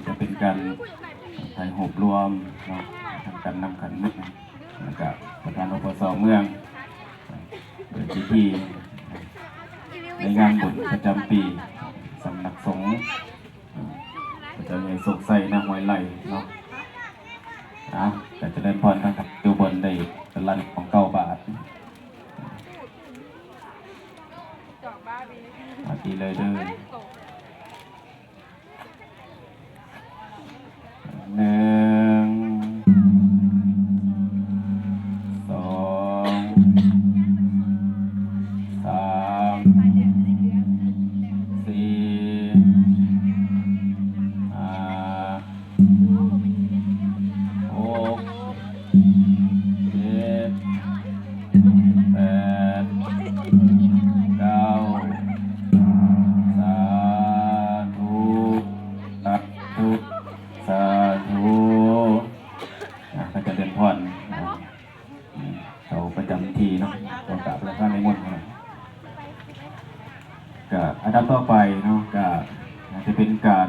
จะเป็นการถ่ายรูปรวมเนาะทำการนำขันมุกแล้วก็ประธานอบส.เมืองเปิดพิธีในงานบุญประจำปีสำนักสงฆ์ประจำในโศกไส้นาห้วยไหลเนาะแต่จะเล่นพรทางกับดูบนได้เป็นลันของ9 บาทอาทีเลยเด้อ1 2 3 สาธุก็จะเดินพรเราประจำทีเนาะเรากราบแล้วก็ในมนต์ก็อันดับต่อไปเนาะก็จะเป็นการ